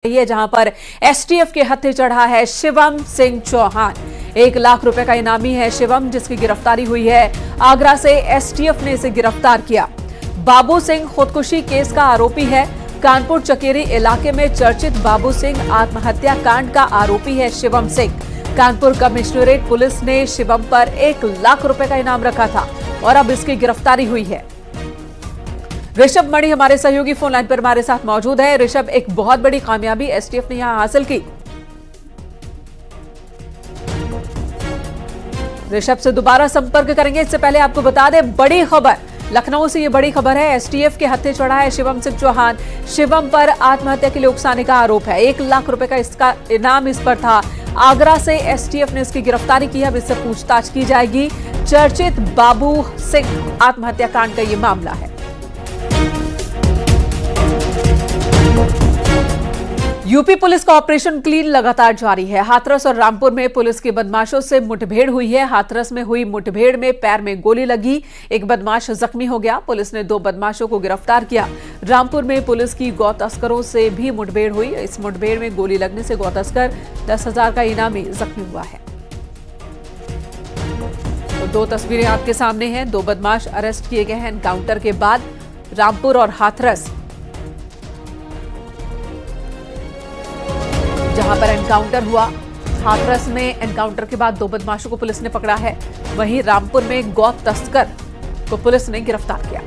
ये जहां पर एसटीएफ के हत्थे चढ़ा है शिवम सिंह चौहान। 1 लाख रुपए का इनामी है शिवम, जिसकी गिरफ्तारी हुई है। आगरा से एसटीएफ ने इसे गिरफ्तार किया। बाबू सिंह खुदकुशी केस का आरोपी है। कानपुर चकेरी इलाके में चर्चित बाबू सिंह आत्महत्या कांड का आरोपी है शिवम सिंह। कानपुर कमिश्नरेट पुलिस ने शिवम पर 1 लाख रुपए का इनाम रखा था और अब इसकी गिरफ्तारी हुई है। ऋषभ मणि हमारे सहयोगी फोन लाइन पर हमारे साथ मौजूद है। ऋषभ, एक बहुत बड़ी कामयाबी एसटीएफ ने यहां हासिल की। ऋषभ से दोबारा संपर्क करेंगे, इससे पहले आपको बता दें बड़ी खबर लखनऊ से। ये बड़ी खबर है, एसटीएफ के हत्थे चढ़ा है शिवम सिंह चौहान। शिवम पर आत्महत्या के लिए उकसाने का आरोप है। 1 लाख रुपए का इसका इनाम इस पर था। आगरा से एसटीएफ ने इसकी गिरफ्तारी की है। अब इससे पूछताछ की जाएगी। चर्चित बाबू सिंह आत्महत्या कांड का ये मामला है। यूपी पुलिस का ऑपरेशन क्लीन लगातार जारी है। हाथरस और रामपुर में पुलिस की बदमाशों से मुठभेड़ हुई है। हाथरस में हुई मुठभेड़ में पैर में गोली लगी, एक बदमाश जख्मी हो गया। पुलिस ने 2 बदमाशों को गिरफ्तार किया। रामपुर में पुलिस की गौ तस्करों से भी मुठभेड़ हुई। इस मुठभेड़ में गोली लगने से गौ तस्कर 10,000 का इनामी जख्मी हुआ है। तो 2 तस्वीरें आपके सामने हैं। 2 बदमाश अरेस्ट किए गए हैं एनकाउंटर के बाद। रामपुर और हाथरस जहां पर एनकाउंटर हुआ, हाथरस में एनकाउंटर के बाद 2 बदमाशों को पुलिस ने पकड़ा है। वहीं रामपुर में गौ तस्कर को पुलिस ने गिरफ्तार किया।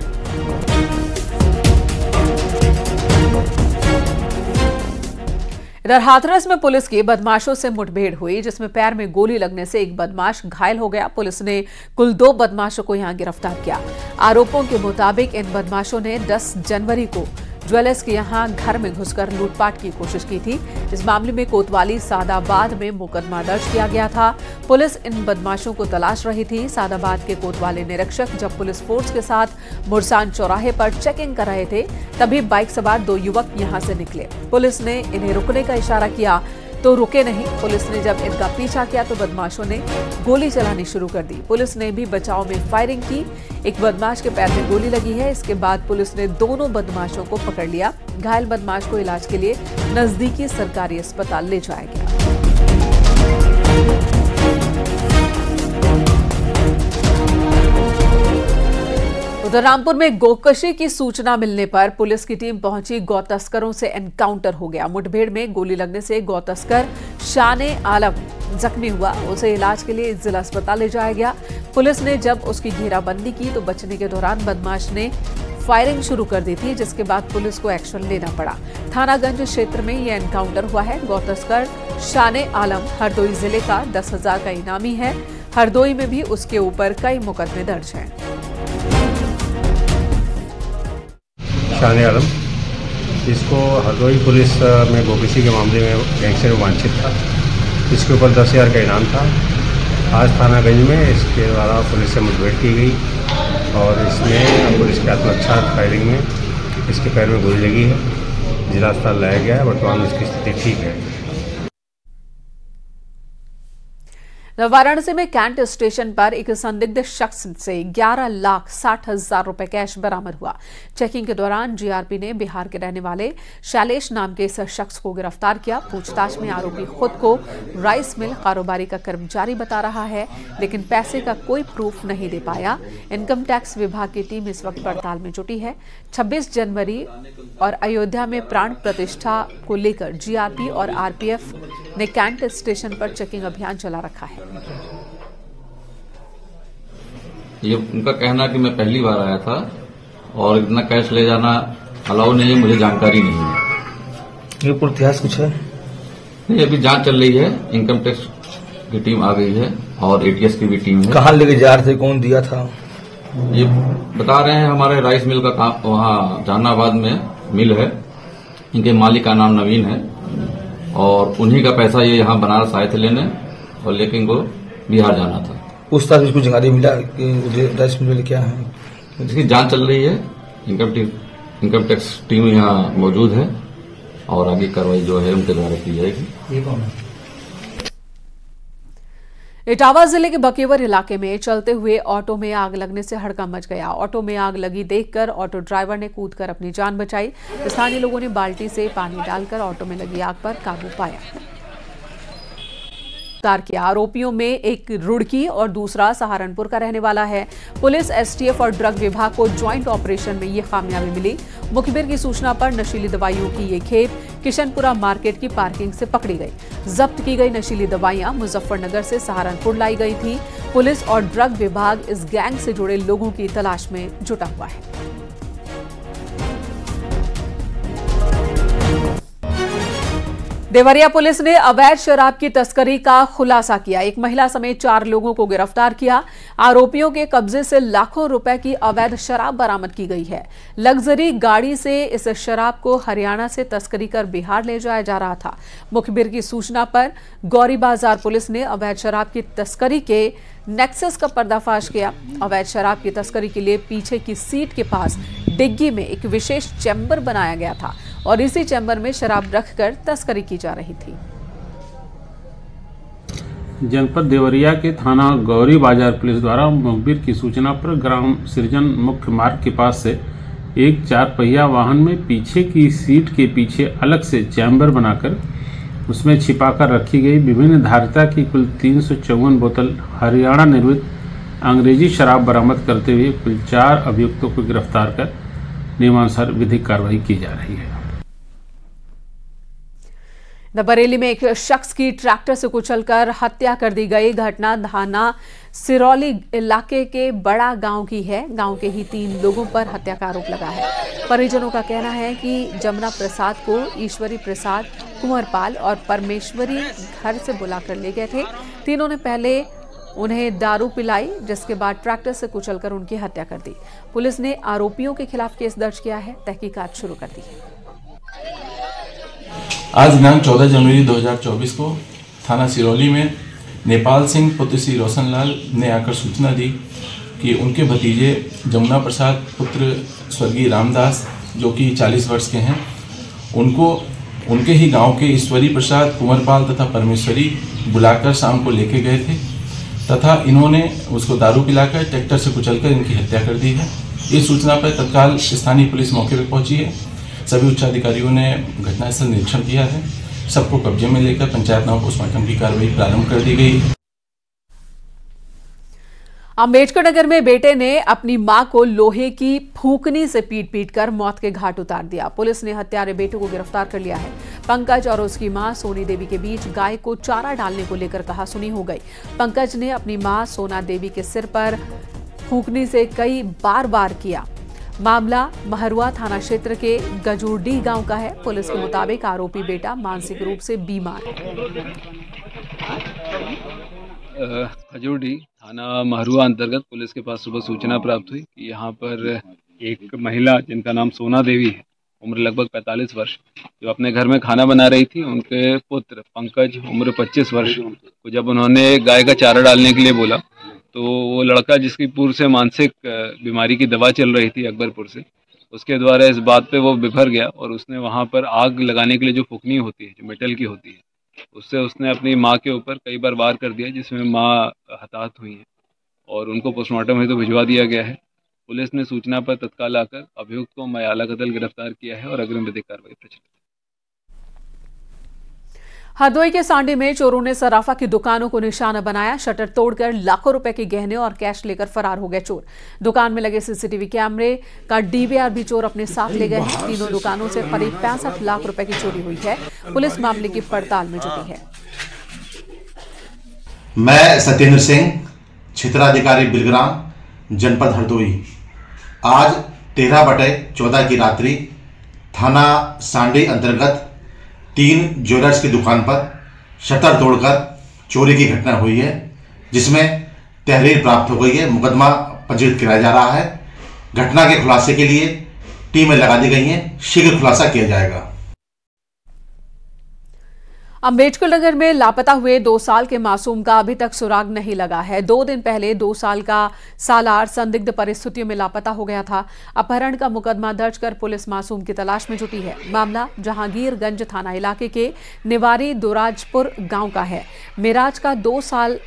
इधर हाथरस में पुलिस की बदमाशों से मुठभेड़ हुई, जिसमें पैर में गोली लगने से एक बदमाश घायल हो गया। पुलिस ने कुल 2 बदमाशों को यहां गिरफ्तार किया। आरोपों के मुताबिक इन बदमाशों ने 10 जनवरी को ज्वेलर्स के यहां घर में घुसकर लूटपाट की कोशिश की थी। इस मामले में कोतवाली सादाबाद में मुकदमा दर्ज किया गया था। पुलिस इन बदमाशों को तलाश रही थी। सादाबाद के कोतवाली निरीक्षक जब पुलिस फोर्स के साथ मुरसान चौराहे पर चेकिंग कर रहे थे, तभी बाइक सवार 2 युवक यहां से निकले। पुलिस ने इन्हें रुकने का इशारा किया तो रुके नहीं। पुलिस ने जब इनका पीछा किया तो बदमाशों ने गोली चलानी शुरू कर दी। पुलिस ने भी बचाव में फायरिंग की। एक बदमाश के पैर में गोली लगी है। इसके बाद पुलिस ने दोनों बदमाशों को पकड़ लिया। घायल बदमाश को इलाज के लिए नजदीकी सरकारी अस्पताल ले जाया गया। उधर रामपुर में गोकशी की सूचना मिलने पर पुलिस की टीम पहुंची। गौ तस्करों से एनकाउंटर हो गया। मुठभेड़ में गोली लगने से गौ तस्कर शाने आलम जख्मी हुआ। उसे इलाज के लिए जिला अस्पताल ले जाया गया। पुलिस ने जब उसकी घेराबंदी की तो बचने के दौरान बदमाश ने फायरिंग शुरू कर दी थी, जिसके बाद पुलिस को एक्शन लेना पड़ा। थानागंज क्षेत्र में यह एनकाउंटर हुआ है। गौ तस्कर शाने आलम हरदोई जिले का 10,000 का इनामी है। हरदोई में भी उसके ऊपर कई मुकदमे दर्ज हैं। शाने आलम, इसको हरदोई पुलिस में गोकशी के मामले में गैंग से वांछित था। इसके ऊपर 10,000 का इनाम था। आज थानागंज में इसके द्वारा पुलिस से मुठभेड़ की गई और इसमें पुलिस के आत्मरक्षा फायरिंग में इसके पैर में गोली लगी है। जिला अस्पताल लाया गया है। वर्तमान में इसकी स्थिति ठीक है। वाराणसी में कैंट स्टेशन पर एक संदिग्ध शख्स से 11,60,000 रुपए कैश बरामद हुआ। चेकिंग के दौरान जीआरपी ने बिहार के रहने वाले शैलेश नाम के इस शख्स को गिरफ्तार किया। पूछताछ में आरोपी खुद को राइस मिल कारोबारी का कर्मचारी बता रहा है, लेकिन पैसे का कोई प्रूफ नहीं दे पाया। इनकम टैक्स विभाग की टीम इस वक्त पड़ताल में जुटी है। 26 जनवरी और अयोध्या में प्राण प्रतिष्ठा को लेकर जीआरपी और आरपीएफ ने कैंट स्टेशन पर चेकिंग अभियान चला रखा है। ये उनका कहना कि मैं पहली बार आया था और इतना कैश ले जाना अलाउ नहीं है, मुझे जानकारी नहीं है। ये पूरा इतिहास कुछ है नहीं, अभी जांच चल रही है। इनकम टैक्स की टीम आ गई है और एटीएस की भी टीम है। कहाँ लेके जा रहे थे, कौन दिया था? ये बता रहे हैं हमारे राइस मिल का काम वहाँ जहानाबाद में मिल है। इनके मालिक का नाम नवीन है और उन्हीं का पैसा ये यहाँ बनारस आए थे लेने और लेकिन इनको बिहार जाना था। उस तरह कुछ जानकारी मिला कि राइस मिल क्या है? इसकी जांच चल रही है। इनकम टैक्स टीम यहाँ मौजूद है और आगे कार्रवाई जो है उनके द्वारा की जाएगी। ये कौन है? इटावा जिले के बकेवर इलाके में चलते हुए ऑटो में आग लगने से हड़कंप मच गया। ऑटो में आग लगी देखकर ऑटो ड्राइवर ने कूदकर अपनी जान बचाई। स्थानीय लोगों ने बाल्टी से पानी डालकर ऑटो में लगी आग पर काबू पाया। किया आरोपियों में एक रुड़की और दूसरा सहारनपुर का रहने वाला है। पुलिस, एसटीएफ और ड्रग विभाग को ज्वाइंट ऑपरेशन में ये कामयाबी मिली। मुखबिर की सूचना पर नशीली दवाइयों की ये खेप किशनपुरा मार्केट की पार्किंग से पकड़ी गई। जब्त की गई नशीली दवाइयां मुजफ्फरनगर से सहारनपुर लाई गई थी। पुलिस और ड्रग विभाग इस गैंग से जुड़े लोगों की तलाश में जुटा हुआ है। देवरिया पुलिस ने अवैध शराब की तस्करी का खुलासा किया। एक महिला समेत 4 लोगों को गिरफ्तार किया। आरोपियों के कब्जे से लाखों रुपए की अवैध शराब बरामद की गई है। लग्जरी गाड़ी से इस शराब को हरियाणा से तस्करी कर बिहार ले जाया जा रहा था। मुखबिर की सूचना पर गौरी बाजार पुलिस ने अवैध शराब की तस्करी के नेक्सस का पर्दाफाश किया। अवैध शराब की तस्करी के लिए पीछे की सीट के पास डिग्गी में एक विशेष चैम्बर बनाया गया था और इसी चैम्बर में शराब रखकर तस्करी की जा रही थी। जनपद देवरिया के थाना गौरी बाजार पुलिस द्वारा मुखबिर की सूचना पर ग्राम सृजन मुख्य मार्ग के पास से एक 4 पहिया वाहन में पीछे की सीट के पीछे अलग से चैम्बर बनाकर उसमें छिपाकर रखी गई विभिन्न धारिता की कुल 354 बोतल हरियाणा निर्मित अंग्रेजी शराब बरामद करते हुए कुल 4 अभियुक्तों को गिरफ्तार कर नियमानुसार विधिक कार्रवाई की जा रही है। बरेली में एक शख्स की ट्रैक्टर से कुचलकर हत्या कर दी गई। घटना थाना सिरौली इलाके के बड़ा गांव की है। गांव के ही 3 लोगों पर हत्या का आरोप लगा है। परिजनों का कहना है कि जमुना प्रसाद को ईश्वरी प्रसाद, कुंवरपाल और परमेश्वरी घर से बुलाकर ले गए थे। तीनों ने पहले उन्हें दारू पिलाई, जिसके बाद ट्रैक्टर से कुचलकर उनकी हत्या कर दी। पुलिस ने आरोपियों के खिलाफ केस दर्ज किया है। तहकीकात शुरू कर दी है। आज दिनांक 14 जनवरी 2024 को थाना सिरौली में नेपाल सिंह पुत्र श्री रोशनलाल ने आकर सूचना दी कि उनके भतीजे जमुना प्रसाद पुत्र स्वर्गीय रामदास, जो कि 40 वर्ष के हैं, उनको उनके ही गांव के ईश्वरी प्रसाद, कुंवरपाल तथा परमेश्वरी बुलाकर शाम को लेके गए थे तथा इन्होंने उसको दारू पिलाकर ट्रैक्टर से कुचलकर इनकी हत्या कर दी है। इस सूचना पर तत्काल स्थानीय पुलिस मौके पर पहुंची है। सभी उच्चाधिकारियों ने घटनास्थल निरीक्षण किया है। सबको कब्जे में लेकर पंचायतनामा पोस्टमार्टम की कार्रवाई प्रारंभ कर दी गई। अम्बेडकर नगर में बेटे ने अपनी मां को लोहे की फूंकनी से पीट कर मौत के घाट उतार दिया। पुलिस ने हत्यारे बेटे को गिरफ्तार कर लिया है। पंकज और उसकी मां सोनी देवी के बीच गाय को चारा डालने को लेकर कहासुनी हो गई। पंकज ने अपनी मां सोना देवी के सिर पर फूंकनी से कई बार किया। मामला महरुआ थाना क्षेत्र के गजूरडीह गांव का है। पुलिस के मुताबिक आरोपी बेटा मानसिक रूप से बीमार है। गजूरडीह थाना महरुआ अंतर्गत पुलिस के पास सुबह सूचना प्राप्त हुई कि यहाँ पर एक महिला जिनका नाम सोना देवी है, उम्र लगभग 45 वर्ष, जो अपने घर में खाना बना रही थी, उनके पुत्र पंकज उम्र 25 वर्ष को जब उन्होंने गाय का चारा डालने के लिए बोला तो वो लड़का, जिसकी पूर्व से मानसिक बीमारी की दवा चल रही थी अकबरपुर से, उसके द्वारा इस बात पे वो बिफर गया और उसने वहाँ पर आग लगाने के लिए जो फूकनी होती है, जो मेटल की होती है, उससे उसने अपनी माँ के ऊपर कई बार वार कर दिया, जिसमें माँ हताहत हुई हैं और उनको पोस्टमार्टम हेतु भिजवा दिया गया है। पुलिस ने सूचना पर तत्काल आकर अभियुक्त को मायाला कत्ल गिरफ्तार किया है और अग्रिम विधिक कार्रवाई प्रचलित है। हरदोई के सांडी में चोरों ने सराफा की दुकानों को निशाना बनाया। शटर तोड़कर लाखों रुपए के गहने और कैश लेकर फरार हो गए चोर। दुकान में लगे सीसीटीवी कैमरे का डीवीआर भी चोर अपने साथ ले गए हैं। तीनों दुकानों से करीब 65 लाख रुपए की चोरी हुई है। पुलिस मामले की पड़ताल में जुटी है। मैं सत्येंद्र सिंह, क्षेत्राधिकारी बिलग्राम, जनपद हरदोई। आज 13/14 की रात्रि थाना सांडी अंतर्गत 3 ज्वेलर्स की दुकान पर शटर तोड़कर चोरी की घटना हुई है, जिसमें तहरीर प्राप्त हो गई है। मुकदमा पंजीकृत कराया जा रहा है। घटना के खुलासे के लिए टीमें लगा दी गई हैं। शीघ्र खुलासा किया जाएगा। अम्बेडकर नगर में लापता हुए 2 साल के मासूम का अभी तक सुराग नहीं लगा है। 2 दिन पहले 2 साल का सालार संदिग्ध परिस्थितियों में लापता हो गया था। अपहरण का मुकदमा दर्ज कर पुलिस मासूम की तलाश में जुटी है। मामला जहांगीरगंज थाना इलाके के निवारी दुराजपुर गांव का है। मेराज का 2 साल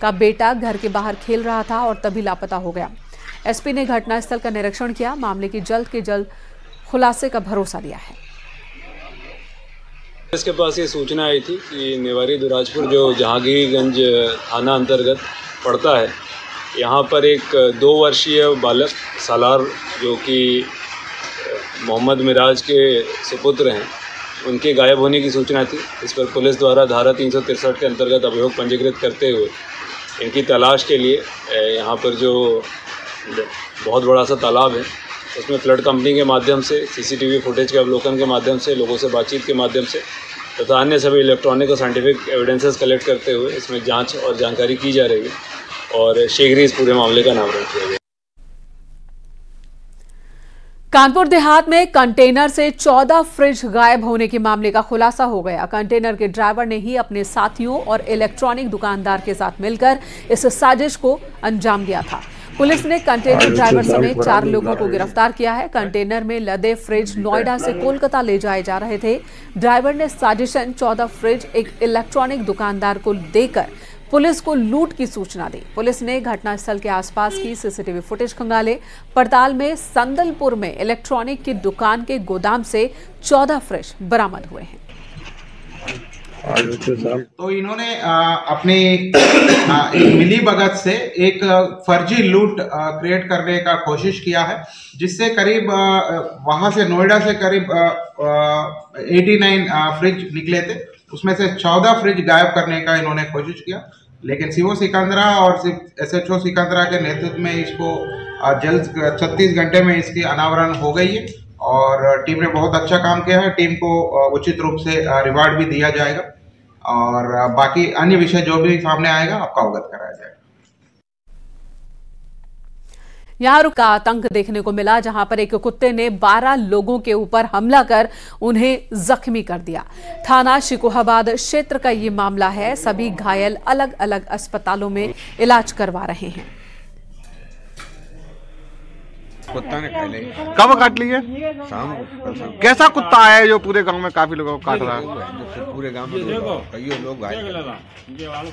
का बेटा घर के बाहर खेल रहा था और तभी लापता हो गया। एसपी ने घटनास्थल का निरीक्षण किया, मामले की जल्द के जल्द खुलासे का भरोसा दिया है। इसके पास ये सूचना आई थी कि नेवारी दुराजपुर जो जहांगीरगंज थाना अंतर्गत पड़ता है, यहाँ पर एक 2 वर्षीय बालक सालार जो कि मोहम्मद मिराज के सुपुत्र हैं, उनके गायब होने की सूचना थी। इस पर पुलिस द्वारा धारा 363 के अंतर्गत अभियोग पंजीकृत करते हुए इनकी तलाश के लिए यहाँ पर जो बहुत बड़ा सा तालाब है उसमें फ्लड कंपनी के माध्यम से, सीसीटीवी फुटेज के अवलोकन के माध्यम से, लोगों से बातचीत के माध्यम से तथा अन्य सभी इलेक्ट्रॉनिक और साइंटिफिक एविडेंसेस कलेक्ट करते हुए इसमें जांच और जानकारी की जा रही है और शीघ्र ही इस पूरे मामले का नामकरण किया गया। कानपुर देहात में कंटेनर से 14 फ्रिज गायब होने के मामले का खुलासा हो गया। कंटेनर के ड्राइवर ने ही अपने साथियों और इलेक्ट्रॉनिक दुकानदार के साथ मिलकर इस साजिश को अंजाम दिया था। पुलिस ने कंटेनर ड्राइवर समेत 4 लोगों को गिरफ्तार किया है। कंटेनर में लदे फ्रिज नोएडा से कोलकाता ले जाए जा रहे थे। ड्राइवर ने साजिशन 14 फ्रिज एक इलेक्ट्रॉनिक दुकानदार को देकर पुलिस को लूट की सूचना दी। पुलिस ने घटनास्थल के आसपास की सीसीटीवी फुटेज खंगाले। पड़ताल में संदलपुर में इलेक्ट्रॉनिक की दुकान के गोदाम से 14 फ्रिज बरामद हुए हैं। तो इन्होंने अपनी मिली भगत से एक फर्जी लूट क्रिएट करने का कोशिश किया है, जिससे करीब वहां से नोएडा से करीब 89 फ्रिज निकले थे। उसमें से 14 फ्रिज गायब करने का इन्होंने कोशिश किया, लेकिन सीओ सिकंदरा और एसएचओ सिकंदरा के नेतृत्व में इसको जल्द 36 घंटे में इसकी अनावरण हो गई है और टीम ने बहुत अच्छा काम किया है। टीम को उचित रूप से रिवार्ड भी दिया जाएगा और बाकी अन्य विषय जो भी सामने आएगा आपको अवगत कराया जाएगा। यहां का आतंक देखने को मिला, जहां पर एक कुत्ते ने 12 लोगों के ऊपर हमला कर उन्हें जख्मी कर दिया। थाना शिकोहाबाद क्षेत्र का ये मामला है। सभी घायल अलग अलग अस्पतालों में इलाज करवा रहे हैं। कुत्ता ने खाई ली। कब काट ली है? शाम को। कैसा कुत्ता है जो पूरे गांव में काफी लोगों को काट रहा है? पूरे गांव में कई लोग घायल।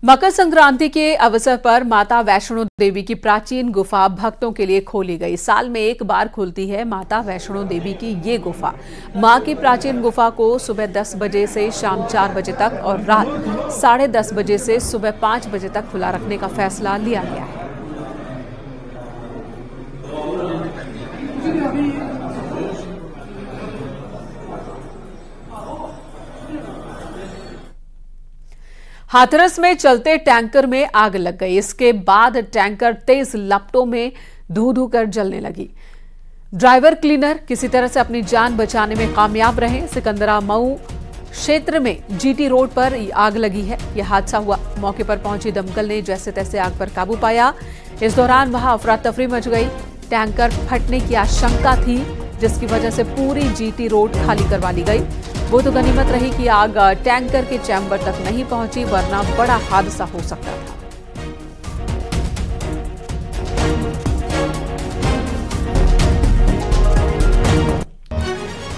मकर संक्रांति के अवसर पर माता वैष्णो देवी की प्राचीन गुफा भक्तों के लिए खोली गई। साल में एक बार खुलती है माता वैष्णो देवी की ये गुफा। मां की प्राचीन गुफा को सुबह 10 बजे से शाम 4 बजे तक और रात 10:30 बजे से सुबह 5 बजे तक खुला रखने का फैसला लिया गया है। हाथरस में चलते टैंकर में आग लग गई। इसके बाद टैंकर तेज लपटों में धू कर जलने लगी। ड्राइवर क्लीनर किसी तरह से अपनी जान बचाने में कामयाब रहे। सिकंदरा मऊ क्षेत्र में जीटी रोड पर आग लगी है। यह हादसा हुआ। मौके पर पहुंची दमकल ने जैसे तैसे आग पर काबू पाया। इस दौरान वहां अफरा तफरी मच गई। टैंकर फटने की आशंका थी, जिसकी वजह से पूरी जीटी रोड खाली करवा ली गई। वो तो गनीमत रही कि आग टैंकर के चैम्बर तक नहीं पहुंची, वरना बड़ा हादसा हो सकता था।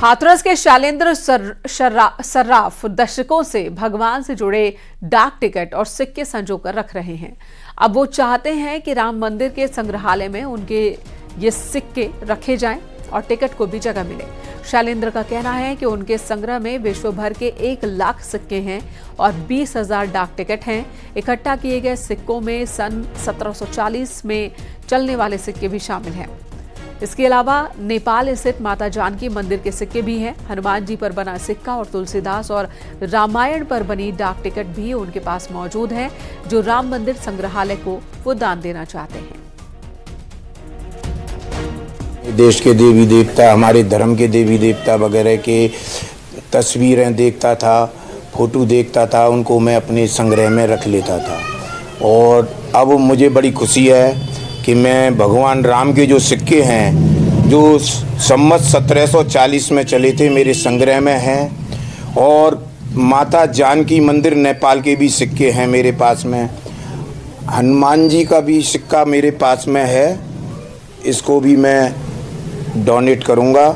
हाथरस के शैलेंद्र सर्राफ दशकों से भगवान से जुड़े डाक टिकट और सिक्के संजोकर रख रहे हैं। अब वो चाहते हैं कि राम मंदिर के संग्रहालय में उनके ये सिक्के रखे जाएं और टिकट को भी जगह मिले। शैलेंद्र का कहना है कि उनके संग्रह में विश्व भर के 1 लाख सिक्के हैं और 20,000 डाक टिकट हैं। इकट्ठा किए गए सिक्कों में सन 1740 में चलने वाले सिक्के भी शामिल हैं। इसके अलावा नेपाल स्थित माता जानकी मंदिर के सिक्के भी हैं। हनुमान जी पर बना सिक्का और तुलसीदास और रामायण पर बनी डाक टिकट भी उनके पास मौजूद हैं, जो राम मंदिर संग्रहालय को वो दान देना चाहते हैं। देश के देवी देवता, हमारे धर्म के देवी देवता वगैरह के तस्वीरें देखता था, फोटो देखता था, उनको मैं अपने संग्रह में रख लेता था। और अब मुझे बड़ी खुशी है कि मैं भगवान राम के जो सिक्के हैं, जो संवत 1740 में चले थे, मेरे संग्रह में हैं। और माता जानकी मंदिर नेपाल के भी सिक्के हैं मेरे पास में। हनुमान जी का भी सिक्का मेरे पास में है, इसको भी मैं डोनेट करूंगा।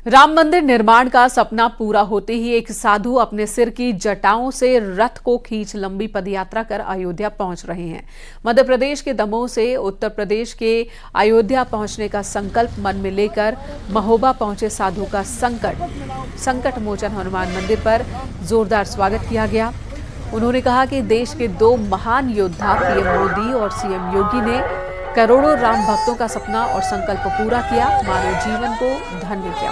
राम मंदिर निर्माण का सपना पूरा होते ही एक साधु अपने सिर की जटाओं से रथ को खींच लंबी पदयात्रा कर अयोध्या पहुंच रहे हैं। मध्य प्रदेश के दमोह से उत्तर प्रदेश के अयोध्या पहुंचने का संकल्प मन में लेकर महोबा पहुंचे साधु का संकट मोचन हनुमान मंदिर पर जोरदार स्वागत किया गया। उन्होंने कहा कि देश के दो महान योद्धा पीएम मोदी और सीएम योगी ने करोड़ों राम भक्तों का सपना और संकल्प पूरा किया, मानव जीवन को धन्य किया।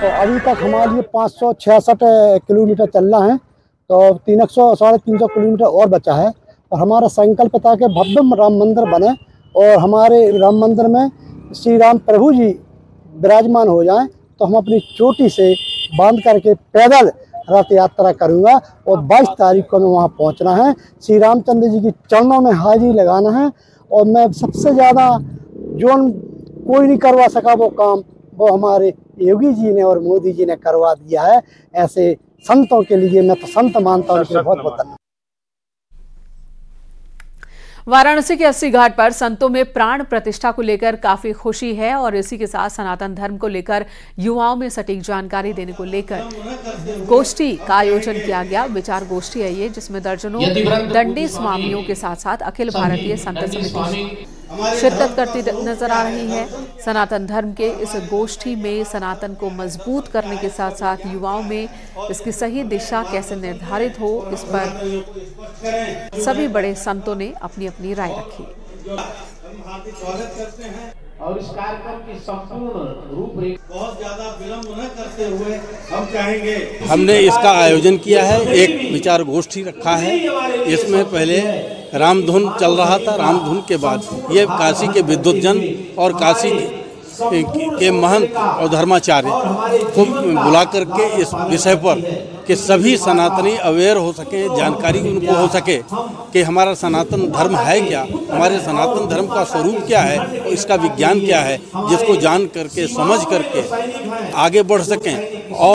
तो अभी तक हमारे लिए 566 किलोमीटर चलना है, तो 300-350 किलोमीटर और बचा है। और हमारा संकल्प था कि भव्य राम मंदिर बने और हमारे राम मंदिर में श्री राम प्रभु जी विराजमान हो जाएं, तो हम अपनी चोटी से बांध करके पैदल रथ यात्रा करूंगा और 22 तारीख को मैं वहां पहुंचना है। श्री रामचंद्र जी की चरणों में हाजिरी लगाना है। और मैं सबसे ज़्यादा जो कोई नहीं करवा सका वो काम, वो हमारे योगी जी ने और मोदी जी ने करवा दिया है। ऐसे संतों के लिए मैं तो संत मानता हूँ। बहुत बहुत धन्यवाद। वाराणसी के अस्सी घाट पर संतों में प्राण प्रतिष्ठा को लेकर काफी खुशी है और इसी के साथ सनातन धर्म को लेकर युवाओं में सटीक जानकारी देने को लेकर गोष्ठी का आयोजन किया गया। विचार गोष्ठी है ये, जिसमें दर्जनों दंडी स्वामियों के साथ साथ अखिल भारतीय संत समिति शिरकत करती नजर आ रही है। सनातन धर्म के इस गोष्ठी में सनातन को मजबूत करने के साथ साथ युवाओं में इसकी सही दिशा कैसे निर्धारित हो, इस पर सभी बड़े संतों ने अपनी अपनी राय रखी। और इस कार्यक्रम की संपूर्ण रूपरेखा बहुत ज्यादा विलंब न करते हुए हम चाहेंगे। हमने इसका आयोजन किया है, एक विचार गोष्ठी रखा है। इसमें पहले रामधुन चल रहा था, रामधुन के बाद ये काशी के विद्वतजन और काशी के महंत और धर्माचार्य को बुला करके इस विषय पर कि सभी सनातनी अवेयर हो सके, जानकारी उनको हो सके कि हमारा सनातन धर्म है क्या, हमारे सनातन धर्म का स्वरूप क्या है और इसका विज्ञान क्या है, जिसको जान करके समझ करके आगे बढ़ सकें। और